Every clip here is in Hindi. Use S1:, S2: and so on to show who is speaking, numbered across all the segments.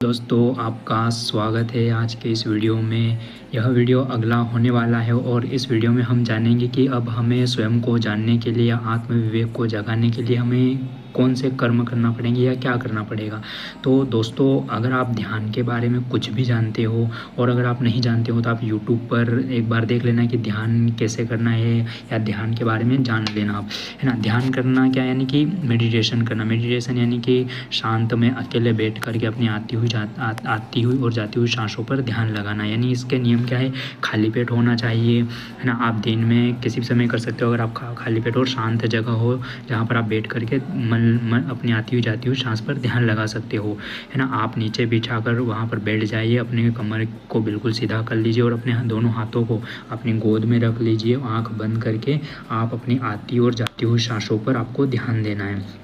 S1: दोस्तों आपका स्वागत है आज के इस वीडियो में। यह वीडियो अगला होने वाला है और इस वीडियो में हम जानेंगे कि अब हमें स्वयं को जानने के लिए या आत्म विवेक को जगाने के लिए हमें कौन से कर्म करना पड़ेंगे या क्या करना पड़ेगा। तो दोस्तों अगर आप ध्यान के बारे में कुछ भी जानते हो और अगर आप नहीं जानते हो तो आप यूट्यूब पर एक बार देख लेना कि ध्यान कैसे करना है या ध्यान के बारे में जान लेना आप, है ना। ध्यान करना क्या यानी कि मेडिटेशन करना। मेडिटेशन यानी कि शांत में अकेले बैठ करके अपनी आती हुई और जाती हुई सांसों पर ध्यान लगाना। यानी इसके नियम क्या है, खाली पेट होना चाहिए, है ना। आप दिन में किसी भी समय कर सकते हो अगर आप खाली पेट और शांत जगह हो जहाँ पर आप बैठ करके मन अपनी आती हुई जाती हुई सांस पर ध्यान लगा सकते हो, है ना। आप नीचे बिछाकर वहाँ पर बैठ जाइए, अपने कमर को बिल्कुल सीधा कर लीजिए और अपने दोनों हाथों को अपनी गोद में रख लीजिए। आँख बंद करके आप अपनी आती और जाती हुई सांसों पर आपको ध्यान देना है।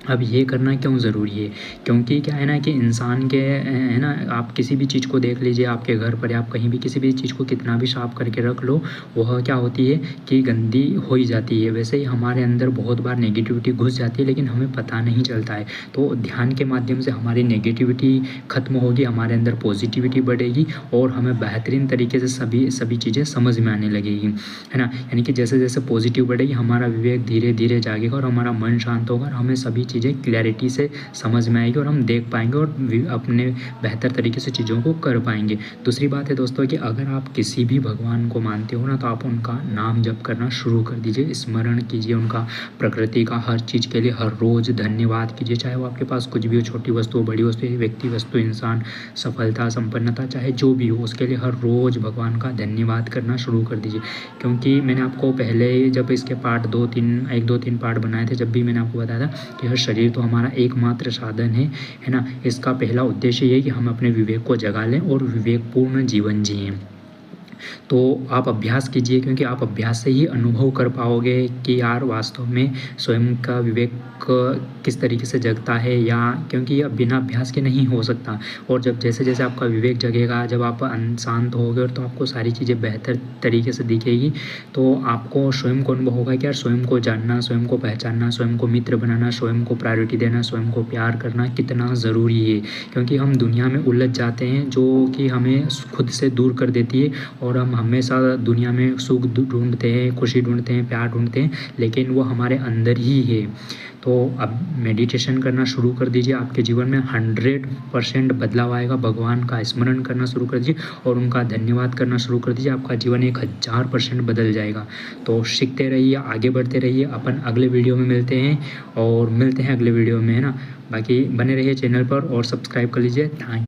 S1: अब ये करना क्यों ज़रूरी है, क्योंकि क्या है ना कि इंसान के, है ना, आप किसी भी चीज़ को देख लीजिए, आपके घर पर या आप कहीं भी किसी भी चीज़ को कितना भी साफ़ करके रख लो, वह क्या होती है कि गंदी हो ही जाती है। वैसे ही हमारे अंदर बहुत बार नेगेटिविटी घुस जाती है लेकिन हमें पता नहीं चलता है। तो ध्यान के माध्यम से हमारी नेगेटिविटी ख़त्म होगी, हमारे अंदर पॉजिटिविटी बढ़ेगी और हमें बेहतरीन तरीके से सभी चीज़ें समझ में आने लगेगी, है ना। यानी कि जैसे जैसे पॉजिटिव बढ़ेगी हमारा विवेक धीरे धीरे जागेगा और हमारा मन शांत होगा और हमें सभी चीज़ें क्लैरिटी से समझ में आएगी और हम देख पाएंगे और अपने बेहतर तरीके से चीज़ों को कर पाएंगे। दूसरी बात है दोस्तों कि अगर आप किसी भी भगवान को मानते हो ना तो आप उनका नाम जप करना शुरू कर दीजिए, स्मरण कीजिए उनका, प्रकृति का हर चीज़ के लिए हर रोज़ धन्यवाद कीजिए। चाहे वो आपके पास कुछ भी हो, छोटी वस्तु हो, बड़ी वस्तु, व्यक्ति, वस्तु, इंसान, सफलता, संपन्नता, चाहे जो भी हो, उसके लिए हर रोज़ भगवान का धन्यवाद करना शुरू कर दीजिए। क्योंकि मैंने आपको पहले जब इसके पार्ट 1-2-3 पार्ट बनाए थे, जब भी मैंने आपको बताया था कि हर शरीर तो हमारा एकमात्र साधन है ना। इसका पहला उद्देश्य ये है कि हम अपने विवेक को जगा लें और विवेकपूर्ण जीवन जिएं। तो आप अभ्यास कीजिए, क्योंकि आप अभ्यास से ही अनुभव कर पाओगे कि यार वास्तव में स्वयं का विवेक किस तरीके से जगता है, या क्योंकि यह बिना अभ्यास के नहीं हो सकता। और जब जैसे जैसे आपका विवेक जगेगा, जब आप शांत होगे तो आपको सारी चीज़ें बेहतर तरीके से दिखेगी। तो आपको स्वयं को अनुभव होगा कि यार स्वयं को जानना, स्वयं को पहचानना, स्वयं को मित्र बनाना, स्वयं को प्रायोरिटी देना, स्वयं को प्यार करना कितना ज़रूरी है। क्योंकि हम दुनिया में उलझ जाते हैं जो कि हमें खुद से दूर कर देती है और हम हमेशा दुनिया में सुख ढूंढते हैं, खुशी ढूंढते हैं, प्यार ढूंढते हैं, लेकिन वो हमारे अंदर ही है। तो अब मेडिटेशन करना शुरू कर दीजिए, आपके जीवन में 100% बदलाव आएगा। भगवान का स्मरण करना शुरू कर दीजिए और उनका धन्यवाद करना शुरू कर दीजिए, आपका जीवन 1000% बदल जाएगा। तो सीखते रहिए, आगे बढ़ते रहिए। अपन अगले वीडियो में मिलते हैं अगले वीडियो में, है ना। बाकी बने रहिए चैनल पर और सब्सक्राइब कर लीजिए। थैंक